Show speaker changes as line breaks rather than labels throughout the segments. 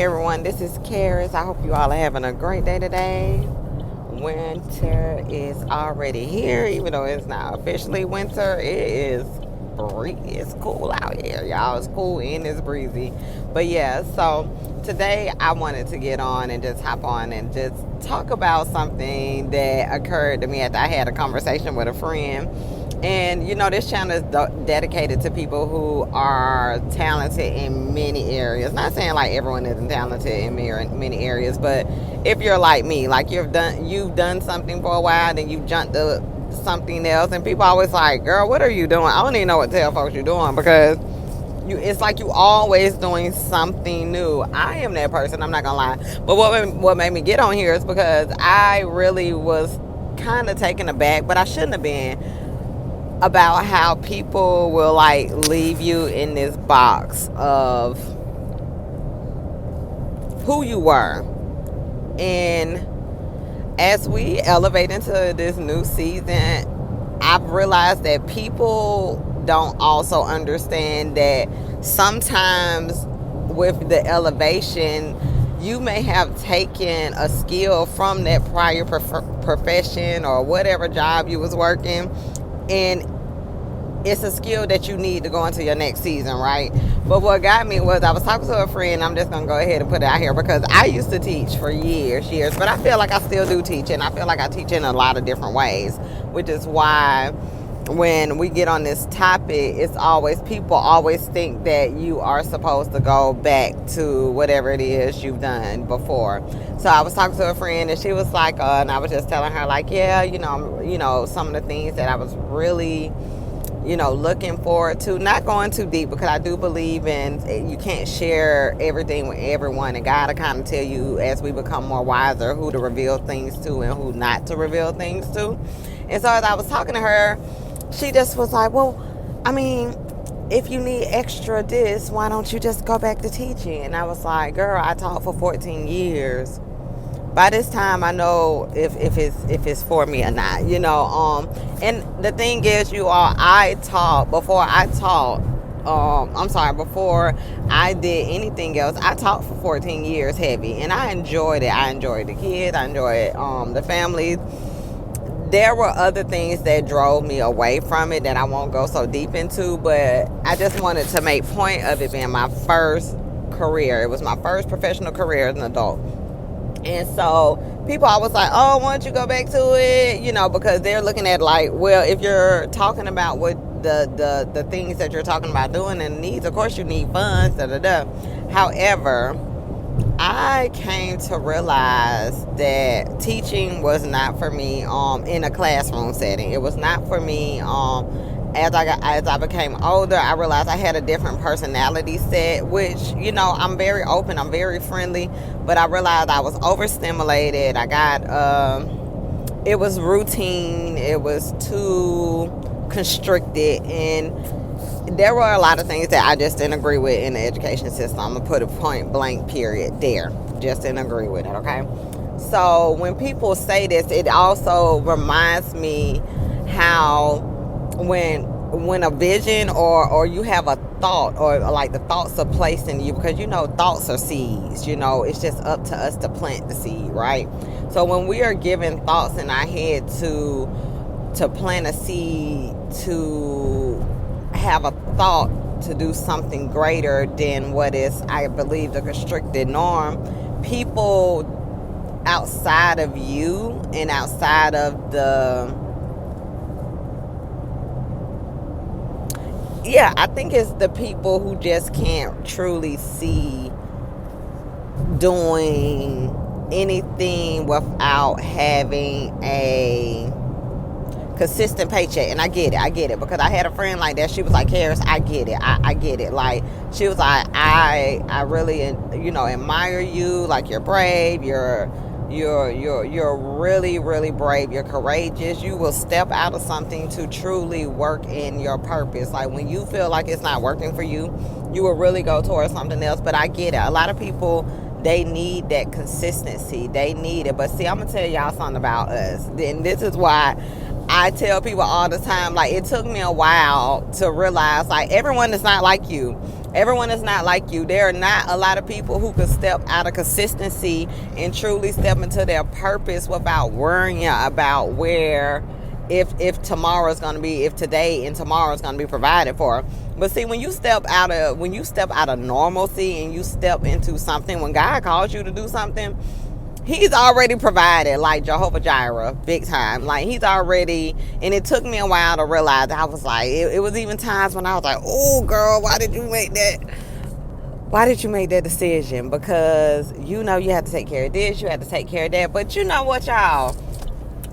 Everyone, this is Karis. I hope you all are having a great day today. Winter is already here, even though it's not officially winter. It's cool out here, y'all. It's cool and it's breezy. But yeah, so today I wanted to get on and just hop on and just talk about something that occurred to me after I had a conversation with a friend. And this channel is dedicated to people who are talented in many areas. Not saying like everyone isn't talented in many areas, but if you're like me, like you've done something for a while, then you've jumped to something else, and people always like, "Girl, what are you doing?" I don't even know what to tell folks you're doing because it's like you always doing something new. I am that person. I'm not gonna lie. But what made me get on here is because I really was kind of taken aback, but I shouldn't have been, about how people will like leave you in this box of who you were. And as we elevate into this new season, I've realized that people don't also understand that sometimes with the elevation, you may have taken a skill from that prior profession or whatever job you was working, and it's a skill that you need to go into your next season, right? But what got me was I was talking to a friend. I'm just gonna go ahead and put it out here because I used to teach for years, but I feel like I still do teach, and I feel like I teach in a lot of different ways, which is why when we get on this topic, it's always, people always think that you are supposed to go back to whatever it is you've done before. So I was talking to a friend, and she was like, and I was just telling her like, yeah, some of the things that I was really looking forward to, not going too deep because I do believe in, you can't share everything with everyone, and God will kind of tell you as we become more wiser who to reveal things to and who not to reveal things to. And so as I was talking to her, she just was like, well, I mean, if you need extra this, why don't you just go back to teaching? And I was like, girl, I taught for 14 years. By this time, I know if it's for me or not, and the thing is, you all, before I did anything else, I taught for 14 years heavy, and I enjoyed it. I enjoyed the kids, I enjoyed the family. There were other things that drove me away from it that I won't go so deep into, but I just wanted to make point of it being my first career. It was my first professional career as an adult. And so people always like, oh, why don't you go back to it? Because they're looking at like, well, if you're talking about what the things that you're talking about doing and needs, of course you need funds, However, I came to realize that teaching was not for me in a classroom setting. It was not for me. As I became older, I realized I had a different personality set, which, I'm very open, I'm very friendly, but I realized I was overstimulated. It was routine, it was too constricted, and there were a lot of things that I just didn't agree with in the education system. I'm going to put a point blank period there. Just didn't agree with it, okay? So when people say this, it also reminds me how when a vision or you have a thought, or like the thoughts are placed in you, because thoughts are seeds. It's just up to us to plant the seed, right? So when we are given thoughts in our head to plant a seed, to have a thought to do something greater than what is, I believe, the constricted norm, people outside of you and outside of I think it's the people who just can't truly see doing anything without having a consistent paycheck. And I get it, because I had a friend like that. She was like, Harris, I get it. I get it. Like, she was like, I really, admire you. Like, you're brave. You're really, really brave. You're courageous. You will step out of something to truly work in your purpose. Like, when you feel like it's not working for you, you will really go towards something else. But I get it. A lot of people, they need that consistency. They need it. But see, I'm going to tell y'all something about us. And this is why I tell people all the time, like, it took me a while to realize, like, everyone is not like you. Everyone is not like you. There are not a lot of people who can step out of consistency and truly step into their purpose without worrying about where, if tomorrow is going to be, if today and tomorrow is going to be provided for. But see, when you step out of normalcy and you step into something, when God calls you to do something, He's already provided, like Jehovah Jireh, big time. Like, He's already, and it took me a while to realize. I was like, it was even times when I was like, oh, girl, why did you make that decision? Because you had to take care of this, you had to take care of that. But you know what, y'all?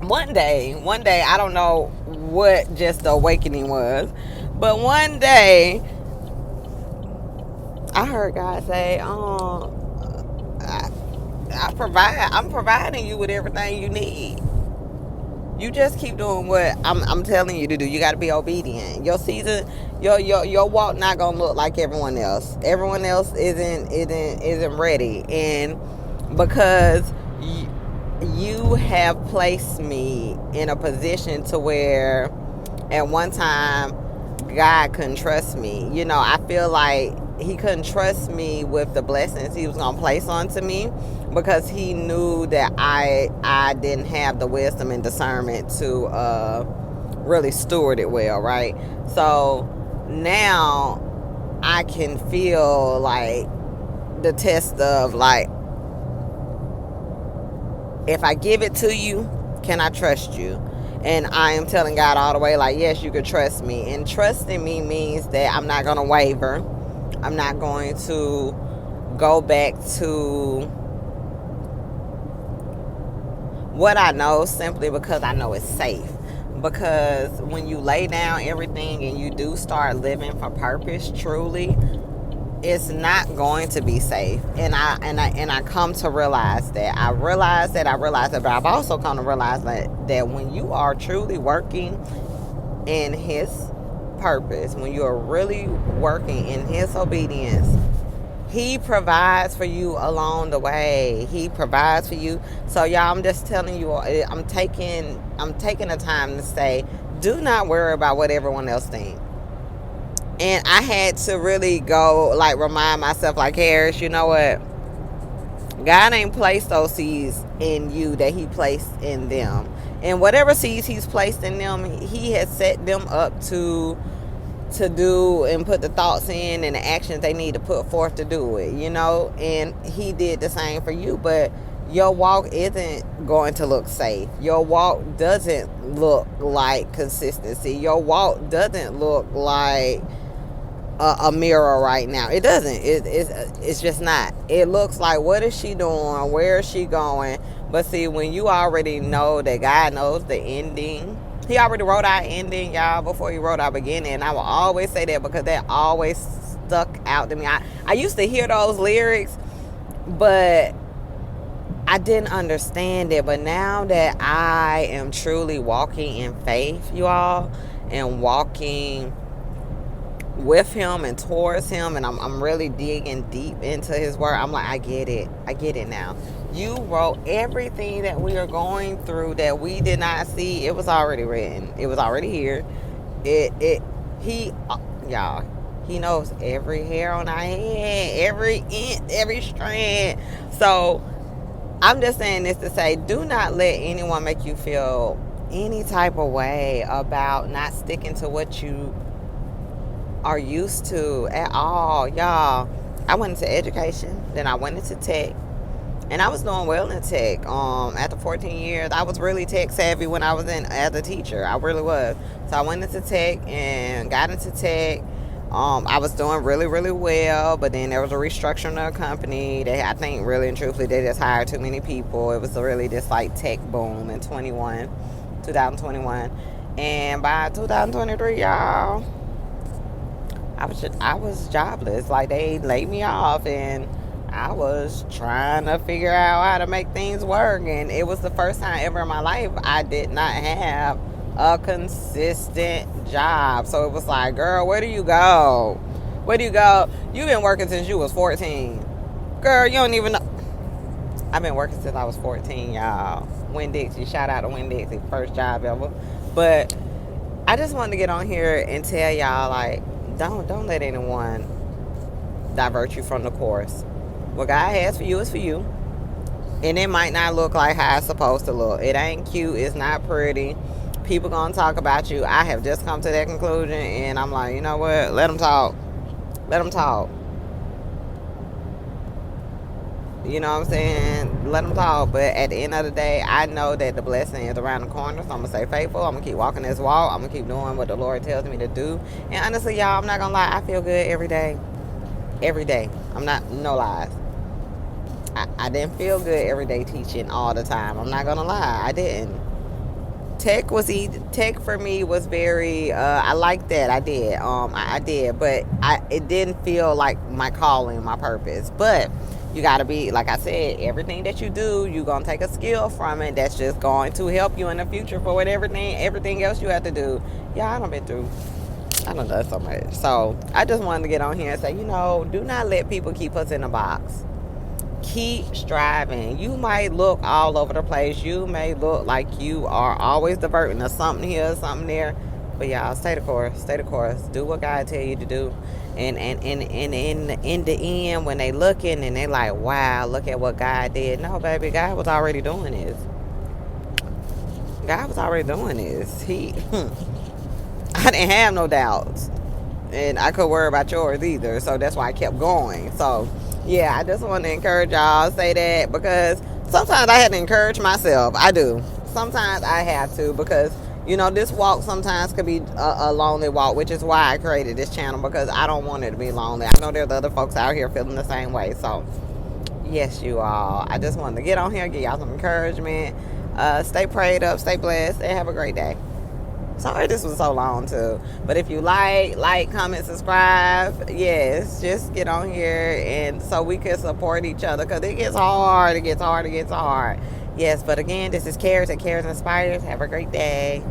One day, I don't know what just the awakening was, but one day, I heard God say, I'm providing you with everything you need. You just keep doing what I'm telling you to do. You got to be obedient. Your season, your walk not gonna look like everyone else. Everyone else isn't ready, and because you have placed me in a position to where, at one time, God couldn't trust me. I feel like He couldn't trust me with the blessings He was gonna place onto me, because He knew that I didn't have the wisdom and discernment to really steward it well, right? So now I can feel like the test of, like, if I give it to you, can I trust you? And I am telling God all the way, like, yes, you could trust me. And trusting me means that I'm not going to waver. I'm not going to go back to what I know, simply because I know it's safe. Because when you lay down everything and you do start living for purpose, truly, it's not going to be safe. And I come to realize that. I realize that, but I've also come to realize that when you are truly working in His purpose, when you are really working in His obedience, He provides for you along the way. He provides for you. So y'all, I'm just telling you, I'm taking the time to say, do not worry about what everyone else thinks. And I had to really go, like, remind myself, like, Harris, you know what? God ain't placed those seeds in you that He placed in them. And whatever seeds He's placed in them, He has set them up to do and put the thoughts in and the actions they need to put forth to do it, And He did the same for you. But your walk isn't going to look safe. Your walk doesn't look like consistency. Your walk doesn't look like a mirror right now. It doesn't. It's just not. It looks like, what is she doing? Where is she going? But see, when you already know that God knows the ending, He already wrote our ending, y'all, before He wrote our beginning. And I will always say that, because that always stuck out to me. I used to hear those lyrics, but I didn't understand it. But now that I am truly walking in faith, you all, and walking with Him and towards Him, and I'm really digging deep into His word, I'm like, I get it now. You wrote everything that we are going through that we did not see. It was already written. It was already here. Y'all, He knows every hair on our head, every inch, every strand. So I'm just saying this to say, do not let anyone make you feel any type of way about not sticking to what you are used to at all. Y'all, I went into education, then I went into tech, and I was doing well in tech. After 14 years, I was really tech savvy when I was as a teacher. I really was. So I went into tech and got into tech. I was doing really, really well, but then there was a restructuring of the company. I think, really and truthfully, they just hired too many people. It was really this, like, tech boom in 2021. And by 2023, y'all, I was jobless. Like, they laid me off, and I was trying to figure out how to make things work. And it was the first time ever in my life I did not have a consistent job. So it was like, girl, where do you go? You've been working since you was 14. Girl, you don't even know. I've been working since I was 14, y'all. Winn-Dixie, shout out to Winn-Dixie, first job ever. But I just wanted to get on here and tell y'all, like, don't let anyone divert you from the course. What God has for you is for you. And it might not look like how it's supposed to look. It ain't cute. It's not pretty. People gonna talk about you. I have just come to that conclusion, and I'm like, you know what? Let them talk. Let them talk. You know what I'm saying? Let them talk. But at the end of the day, I know that the blessing is around the corner. So I'm going to stay faithful. I'm going to keep walking this walk. I'm going to keep doing what the Lord tells me to do. And honestly, y'all, I'm not going to lie. I feel good every day. Every day. I'm not, no lies. I didn't feel good every day teaching all the time. I'm not going to lie. I didn't. Tech for me was very I liked that. I did. I did, but it didn't feel like my calling, my purpose. But you got to be, like I said, everything that you do, you're going to take a skill from it that's just going to help you in the future for everything else you have to do. Yeah, I done done so much. So I just wanted to get on here and say, do not let people keep us in a box. Keep striving. You might look all over the place. You may look like you are always diverting to something here, something there. But y'all, stay the course. Stay the course. Do what God tell you to do. And in the end, when they looking and they like, wow, look at what God did. No, baby, God was already doing this. God was already doing this. I didn't have no doubts. And I couldn't worry about yours either. So that's why I kept going. So yeah, I just want to encourage y'all, say that, because sometimes I have to encourage myself. I do. Sometimes I have to, because this walk sometimes could be a lonely walk, which is why I created this channel, because I don't want it to be lonely. I know there's other folks out here feeling the same way. So yes, you all, I just wanted to get on here, give y'all some encouragement. Stay prayed up, stay blessed, and have a great day. Sorry this was so long too. But if you like, comment, subscribe. Yes, just get on here and so we can support each other, because it gets hard. It gets hard. Yes, but again, this is Cares and Cares Inspires. Have a great day.